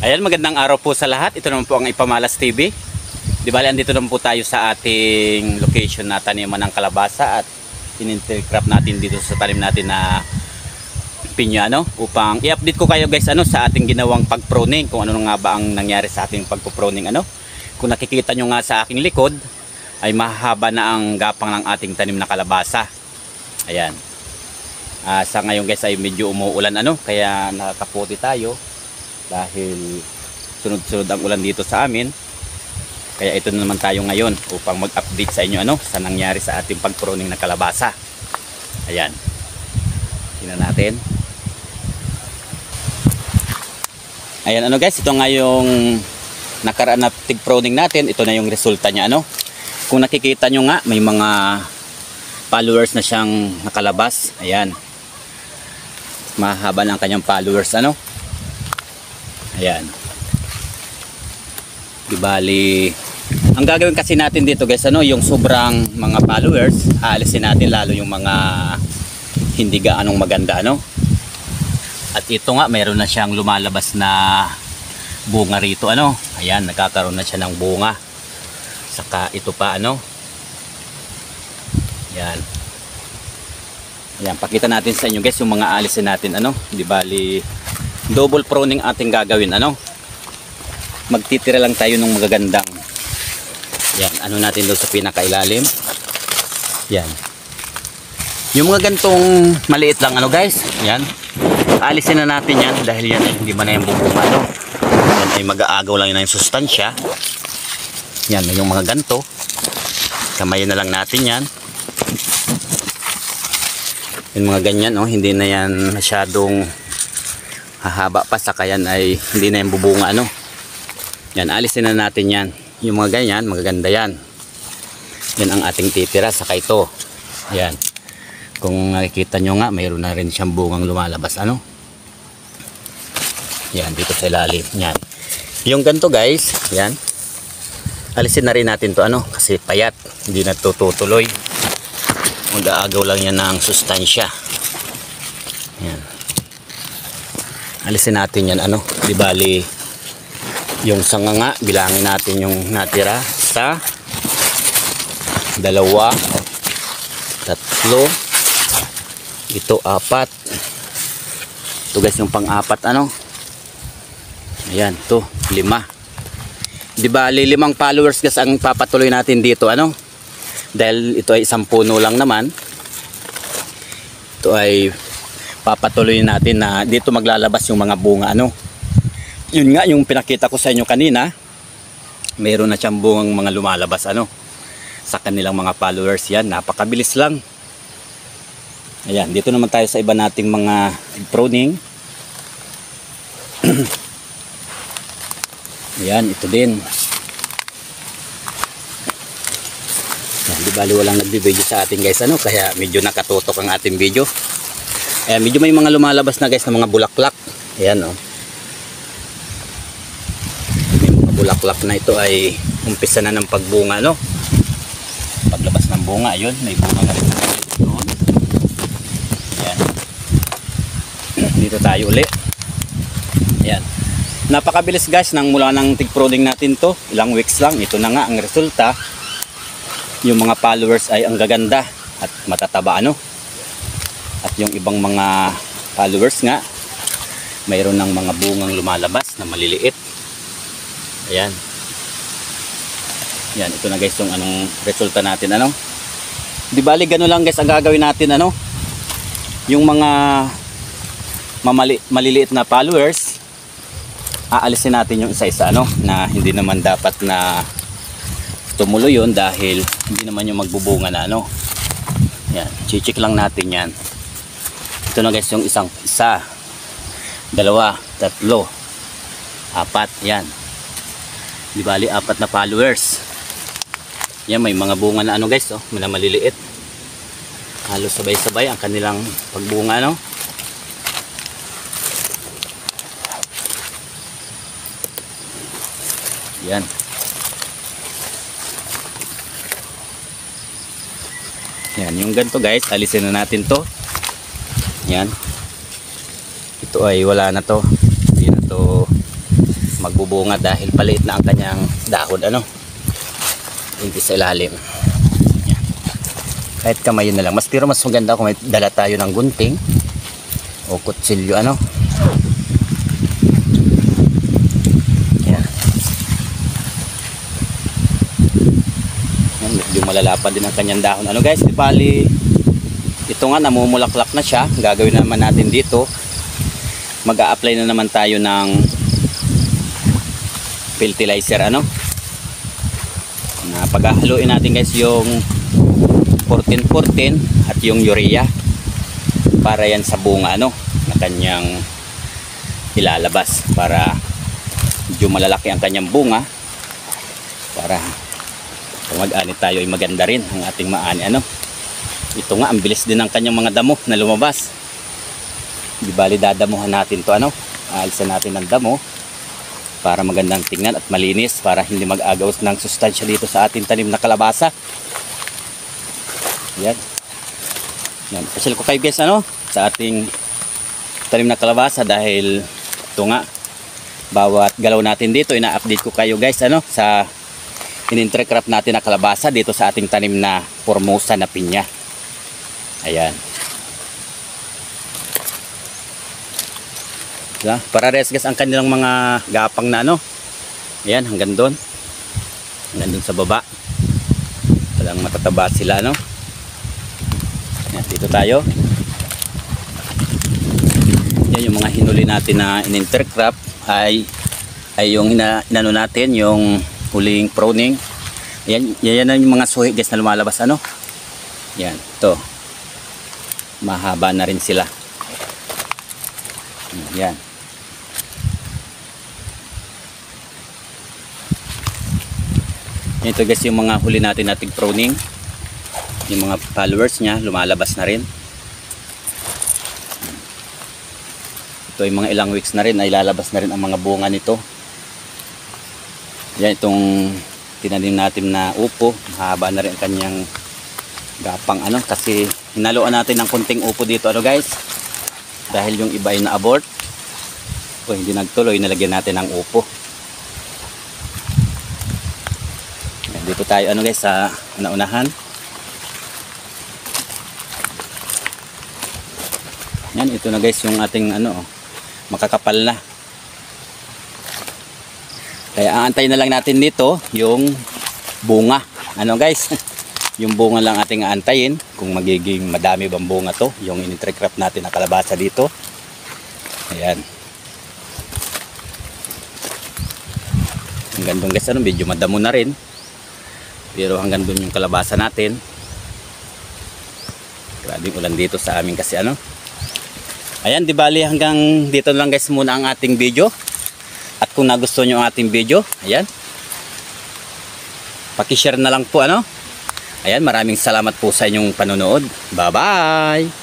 Ayan, magandang araw po sa lahat. Ito naman po ang Ipamalas TV. Di bali, andito naman po tayo sa ating location na taniman ng kalabasa at in-intercrop natin dito sa talim natin na pinya, upang i-update ko kayo guys sa ating ginawang pag-pruning, kung ano nga ba ang nangyari sa ating pag-pruning. Kung nakikita nyo nga sa aking likod ay mahaba na ang gapang ng ating tanim na kalabasa. Ayan. Sa ngayon guys ay medyo umuulan kaya nakakaputi tayo dahil sunod-sunod ang ulan dito sa amin. Kaya ito na naman tayo ngayon upang mag-update sa inyo sa nangyari sa ating pag-pruning na kalabasa. Ayan. Tingnan natin. Ayan guys, ito nga yung nakaraan na tig-pruning natin. Ito na yung resulta niya Kung nakikita nyo nga, may mga followers na siyang nakalabas. Ayan. Mahaba ng kanyang followers Ayan. Di bali, ang gagawin kasi natin dito guys, yung sobrang mga followers, aalisin natin lalo yung mga hindi gaanong maganda At ito nga, mayroon na siyang lumalabas na bunga rito Ayan, nagkakaroon na siya ng bunga. Saka ito pa Ayan. Ayan, pakita natin sa inyo guys yung mga aalisin natin Di bali, double pruning ating gagawin magtitira lang tayo ng magagandang yan natin doon sa pinakailalim. Yan yung mga gantong maliit lang guys, yan alisin na natin yan dahil yan hindi man na yung bubunga yan ay mag-aagaw lang yun na yung sustansya. Yan yung mga ganto, kamayin na lang natin yan. Yung mga ganyan hindi na yan masyadong hahaba pa, saka yan ay hindi na yung bubunga yan, alisin na natin yan. Yung mga ganyan, magaganda yan. Yan ang ating titira, saka ito yan, kung nakikita nyo nga mayroon na rin siyang bungang lumalabas yan dito sa ilalim. Yan yung ganito guys, yan alisin na rin natin to kasi payat, hindi na tutuloy, mag-aagaw lang yan ng sustansya. Yan, alisin natin yan di bali yung sanga nga, bilangin natin yung natira sa 2, 3, ito 4, ito guys yung pang-4 ayan, ito 5. Di bali 5 followers guys ang papatuloy natin dito dahil ito ay isang puno lang naman. Ito ay papatuloy natin na dito maglalabas yung mga bunga yun nga yung pinakita ko sa inyo kanina, mayroon na siyang bungang mga lumalabas sa kanilang mga followers. Yan, napakabilis lang. Ayan, dito naman tayo sa iba nating mga pruning. Ayan, ito din. Ayan, di bali walang nagbi-video sa atin guys kaya medyo nakatutok ang ating video. Ayan, medyo may mga lumalabas na guys na mga bulaklak. Ayan bulaklak na ito ay umpisa na ng pagbunga paglabas ng bunga, ayun may bunga na rin doon. Ayan. Dito tayo uli. Ayan, napakabilis guys nang mula ng tig-pruning natin to, ilang weeks lang, ito na nga ang resulta. Yung mga followers ay ang gaganda at matataba at yung ibang mga followers nga mayroon ng mga bungang lumalabas na maliliit. Ayan. Yan, ito na guys yung anong resulta natin Di bali gano'n lang guys ang gagawin natin yung mga maliliit na followers, aalisin natin yung isa-isa na hindi naman dapat na tumuloy yun dahil hindi naman yung magbubunga na Yan, chichik lang natin yan. Ito na guys yung isa, 2, 3, 4, yan. Di bali 4 na followers. Yan, may mga bunga na guys mga maliliit. Halos sabay-sabay ang kanilang pagbunga Yan. Yan, yung ganito guys, alisin na natin to. Yan. Ito ay wala na to. Hindi na to magbubunga dahil paliit na ang kanyang dahon, ano, hindi sa ilalim. Yan. Kahit kamayin na lang, pero mas maganda kung may dala tayo ng gunting o kutsilyo, ano. Yan. Yan, medyo malalapan din ang kanyang dahon, ano guys. Di bali, ito nga namumulaklak na siya. Gagawin naman natin dito, mag-a-apply na naman tayo ng fertilizer, ano, na paghahaluin natin guys yung 14-14 at yung urea para yan sa bunga, ano, na kanyang ilalabas para medyo malalaki ang kanyang bunga, para kung mag-ani tayo ay maganda rin ang ating maani, ano. Ito nga, ang bilis din ng kanyang mga damo na lumabas. Di bali dadamuhan natin to, ano, aalisan natin ng damo para magandang tingnan at malinis, para hindi mag-agaws ng sustansya dito sa ating tanim na kalabasa. Yan. Yan. Pasyal ko kayo guys, ano, sa ating tanim na kalabasa dahil ito nga, bawat galaw natin dito, ina-update ko kayo guys, ano, sa in-intercrop natin na kalabasa dito sa ating tanim na Formosa na pinya. Ayan. Para resgas ang kanilang mga gapang na, ano. Ayan, hanggang doon. Hanggang doon sa baba. Walang matataba sila, ano. Ayan, dito tayo. Yan yung mga hinuli natin na in-intercrop ay yung inano natin, yung huling pruning. Ayan, yan yung mga suhi guys na lumalabas, ano. Yan, ito. Mahaba na rin sila. Yan. Ito guys yung mga huli natin nating pruning. Yung mga followers niya lumalabas na rin. Ito yung mga ilang weeks na rin ay lalabas na rin ang mga bunga nito. Yan, itong tinanim natin na upo, mahaba na rin ang kanyang gapang, ano, kasi hinaluan natin ng konting upo dito, ano guys, dahil yung iba ay na-abort o hindi nagtuloy, nalagyan natin ng upo. Dito tayo, ano guys, sa naunahan. Yan, ito na guys yung ating, ano, makakapal na. Kaya aantayin na lang natin dito yung bunga, ano guys. Yung bunga lang ating aantayin kung magiging madami bang bunga to, yung in-intercrop natin na kalabasa dito. Ayan. Ang gandong guys, ano, medyo madamo na rin. Pero hanggang doon yung kalabasa natin. Grabing ulan dito sa amin kasi, ano. Ayan, di bali hanggang dito lang guys muna ang ating video. At kung nagustuhan nyo ang ating video, ayan, paki-share na lang po, ano. Ayan, maraming salamat po sa inyong panonood. Bye bye.